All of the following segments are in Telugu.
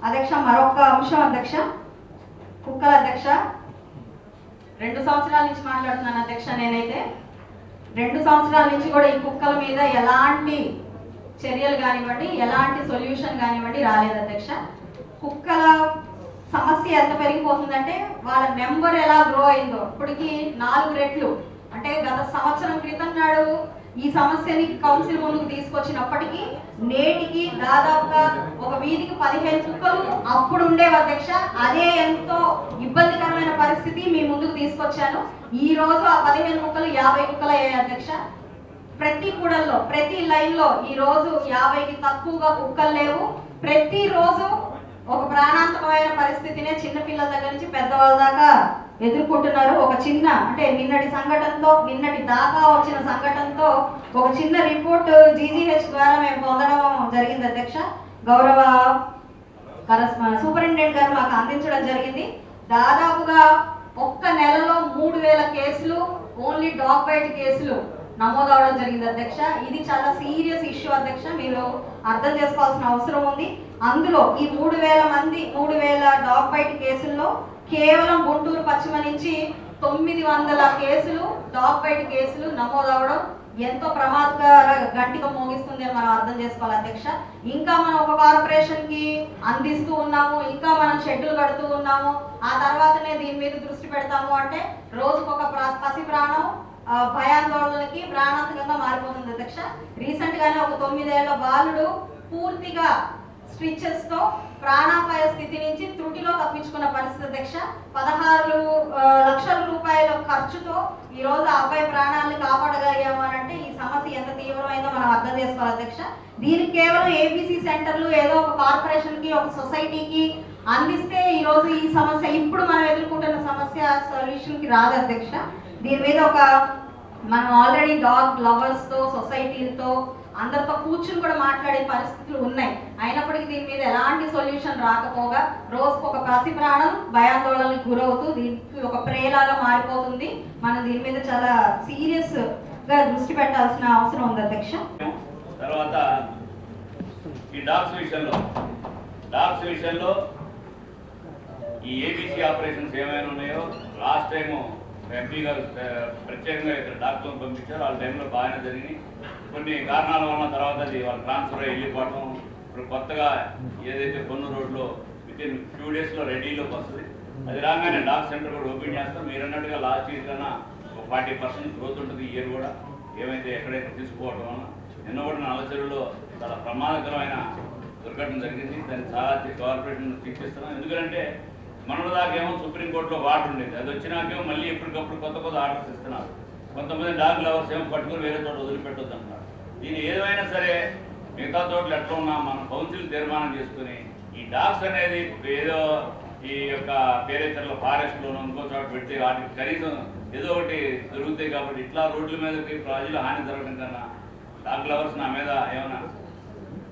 అధ్యక్ష మరొక అంశం అధ్యక్ష, కుక్కల అధ్యక్ష 2 సంవత్సరాల నుంచి మాట్లాడుతున్నాను అధ్యక్ష. నేనైతే 2 సంవత్సరాల నుంచి కూడా ఈ కుక్కల మీద ఎలాంటి చర్యలు కానివ్వండి, ఎలాంటి సొల్యూషన్ కానివ్వండి రాలేదు అధ్యక్ష. కుక్కల సమస్య ఎంత పెరిగిపోతుందంటే వాళ్ళ నెంబర్ ఎలా గ్రో అయిందో ఇప్పటికి 4 రెట్లు. అంటే గత సంవత్సరం క్రితం నాడు ఈ సమస్యని కౌన్సిల్ ముందుకు తీసుకొచ్చినప్పటికీ నేటికి దాదాపుగా ఒక వీధికి 15 కుక్కలు అప్పుడు ఉండేవి అధ్యక్ష. అదే ఎంతో ఇబ్బందికరమైన పరిస్థితి మీ ముందుకు తీసుకొచ్చాను. ఈ రోజు ఆ 15 కుక్కలు 50 కుక్కలు అయ్యాయి అధ్యక్ష. ప్రతి కూడల్లో, ప్రతి లైన్ లో ఈ రోజు 50కి తక్కువగా కుక్కలు లేవు. ప్రతిరోజు ఒక ప్రాణాంతకమైన పరిస్థితినే చిన్న పిల్లల దగ్గర నుంచి పెద్దవాళ్ళ దాకా ఎదుర్కొంటున్నారు. ఒక చిన్న అంటే నిన్నటి దాకా వచ్చిన సంఘటనతో ఒక చిన్న రిపోర్ట్ జీజీహెచ్ ద్వారా మేము పొందడం జరిగింది అధ్యక్ష. గౌరవ సూపరింటెండెంట్ గారు మాకు అందించడం జరిగింది. దాదాపుగా ఒక్క నెలలో 3000 కేసులు ఓన్లీ డాగ్ బైట్ కేసులు నమోదవడం జరిగింది అధ్యక్ష. ఇది చాలా సీరియస్ ఇష్యూ అధ్యక్ష, మీరు అర్థం చేసుకోవాల్సిన అవసరం ఉంది. అందులో ఈ 3000 డాగ్ బైట్ కేసుల్లో కేవలం గుంటూరు పశ్చిమ నుంచి 900 కేసులు డాగ్ బైట్ కేసులు నమోదవడం ఎంతో ప్రమాదకర గట్టిగా మోగిస్తుంది అని మనం అర్థం చేసుకోవాలి అధ్యక్ష. ఇంకా మనం ఒక కార్పొరేషన్ కి అందిస్తూ ఉన్నాము, ఇంకా మనం షెడ్యూల్ కడుతూ ఉన్నాము, ఆ తర్వాతనే దీని మీద దృష్టి పెడతాము అంటే రోజుకొక పసి ప్రాణం భయాందోళనకి ప్రాణాంతకంగా మారిపోతుంది అధ్యక్ష. రీసెంట్ గానే ఒక 9 ఏళ్ల బాలుడు పూర్తిగా స్టిచెస్ తో ప్రాణాపాయ స్థితి నుంచి త్రుటిలో తప్పించుకున్న పరిస్థితి అధ్యక్ష. 16 లక్షల రూపాయల ఖర్చుతో ఈ రోజు ఆ అబ్బాయి ప్రాణాలను కాపాడగలిగాము అని అంటే ఈ సమస్య ఎంత తీవ్రమైందో మనం అర్థం చేసుకోవాలి అధ్యక్ష. దీనికి కేవలం ఏబీసీ సెంటర్లు ఏదో ఒక కార్పొరేషన్ కి, ఒక సొసైటీకి అందిస్తే ఈ రోజు ఈ సమస్య, ఇప్పుడు మనం ఎదుర్కొంటున్న సమస్య సొల్యూషన్ కి రాదు అధ్యక్ష. దీని మీద మనం ఆల్రెడీ డాగ్ లవర్స్ తో, సొసైటీలతో అందరితో కూర్చుని కూడా మాట్లాడే పరిస్థితులు ఉన్నాయి. అయినప్పటికీ దీని మీద ఎలాంటి సొల్యూషన్ రాకపోగా రోజుకు ఒక పసి ప్రాణం భయాందోళనకు గురవుతూ దీనికి ఒక ప్రేలాగా మారిపోతుంది. మనం దీని మీద చాలా సీరియస్ గా దృష్టి పెట్టాల్సిన అవసరం ఉంది అధ్యక్ష. తర్వాత ఈ డాగ్స్ విషయంలో ఈ ఏబీసీ ఆపరేషన్స్ ఏమైనా ఉన్నాయో లాస్ట్ టైము ఎంపీ గారు ప్రత్యేకంగా ఇక్కడ డాక్టర్లను పంపించారు. వాళ్ళ టైంలో బాగానే జరిగినాయి. కొన్ని కారణాల వల్ల తర్వాత అది వాళ్ళు ట్రాన్స్ఫర్ అయ్యి వెళ్ళిపోవటం. ఇప్పుడు కొత్తగా ఏదైతే కొన్ని రోడ్లో వితిన్ ఫ్యూ డేస్లో రెడీలోకి వస్తుంది. అది రాగానే డాగ్ సెంటర్ కూడా ఓపెన్ చేస్తాం. మీరు అన్నట్టుగా లాస్ట్ ఇయర్ కన్నా ఒక 40% గ్రోత్ ఉంటుంది. ఇయర్ కూడా ఏమైతే ఎక్కడైతే తీసుకోవడం వల్ల నిన్న కూడా నల్లచెరువులో చాలా ప్రమాదకరమైన దుర్ఘటన జరిగింది. దాన్ని చాలా కార్పొరేషన్ తీర్చిస్తున్నాం. ఎందుకంటే మన దాకేమో సుప్రీంకోర్టులో వాటర్ ఉండేది, అది వచ్చినాకేమో మళ్ళీ ఎప్పటికప్పుడు కొత్త ఆర్డర్స్ ఇస్తున్నారు. కొంతమంది డాగ్ లవర్స్ ఏమో పట్టుకుని వేరే చోట వదిలిపెట్టొద్దు అంటున్నారు. దీన్ని ఏదైనా సరే మిగతా చోట్ల ఎట్లా ఉన్నా మనం కౌన్సిల్ తీర్మానం చేసుకుని ఈ డాగ్స్ అనేది ఏదో ఈ యొక్క పేరేచర్ల ఫారెస్ట్లోనూ ఇంకో చోట పెడితే వాటికి కనీసం ఏదో ఒకటి దొరుకుతాయి. కాబట్టి ఇట్లా రోడ్ల మీదకి ప్రజలు హాని జరగడం కన్నా డాగ్ లవర్స్ నా మీద ఏమైనా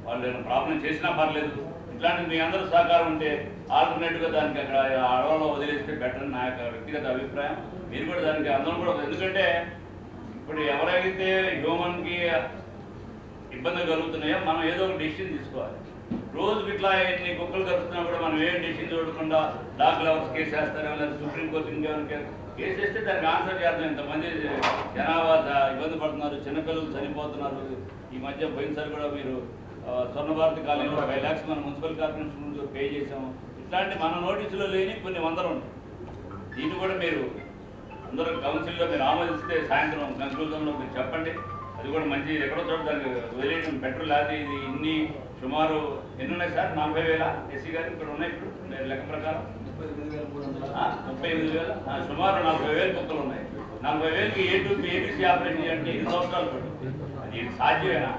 వాళ్ళు ఏమైనా ప్రాబ్లం చేసినా పర్లేదు, ఇట్లాంటి మీ అందరూ సహకారం ఉంటే ఆల్టర్నేట్గా దానికి అక్కడ అడవులో వదిలేస్తే బెటర్ నా యొక్క వ్యక్తిగత అభిప్రాయం. మీరు కూడా దానికి అందరం కూడా, ఎందుకంటే ఇప్పుడు ఎవరైతే హ్యూమన్కి ఇబ్బందులు కలుగుతున్నాయో మనం ఏదో ఒక డెసిషన్ తీసుకోవాలి. రోజుకి ఇట్లా ఎన్ని కుక్కలు కలుగుతున్నా కూడా మనం ఏం డెసిషన్ చూడకుండా డాగ్ లవర్స్ కేసు వేస్తారో లేదా సుప్రీంకోర్టు ఇంకేమైనా కేసు వేస్తే దానికి ఆన్సర్ చేద్దాం. ఇంతమంది జనాభా ఇబ్బంది పడుతున్నారు, చిన్నపిల్లలు చనిపోతున్నారు. ఈ మధ్య పోయినసారి కూడా మీరు స్వర్ణ భారతి కాలనీలో 5 lakhs మన మున్సిపల్ కార్పొరేషన్ ముందు పే చేసాము. ఇట్లాంటి మన నోటీసులో లేని కొన్ని వందలు ఉంటాయి. దీన్ని కూడా మీరు అందరూ కౌన్సిల్లో మీరు ఆమోదిస్తే సాయంత్రం కన్క్లూజన్లో మీరు చెప్పండి. అది కూడా మంచి ఎక్కడో చోట దానికి వదిలేయడం బెటర్. లేకపోతే ఇది ఇన్ని సుమారు ఎన్ని ఉన్నాయి సార్? 40,000 ఎస్సీ గారు ఇక్కడ ఉన్నాయి. ఇప్పుడు లెక్క ప్రకారం 38,000 సుమారు 40,000 కుక్కలు ఉన్నాయి. 40,000కి ఏబీసీ ఆపరేషన్ అంటే 2 సంవత్సరాలు పడుతుంది. అది సాధ్యమేనా?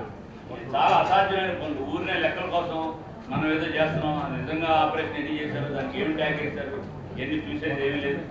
చాలా అసాధ్యమైన పనులు. ఊరినే లెక్కల కోసం మనం ఏదో చేస్తున్నాం. నిజంగా ఆపరేషన్ ఎన్ని చేశారు, దానికి ఏమి ట్యాగ్ చేశారు, ఎన్ని చూసేది ఏమీ లేదు.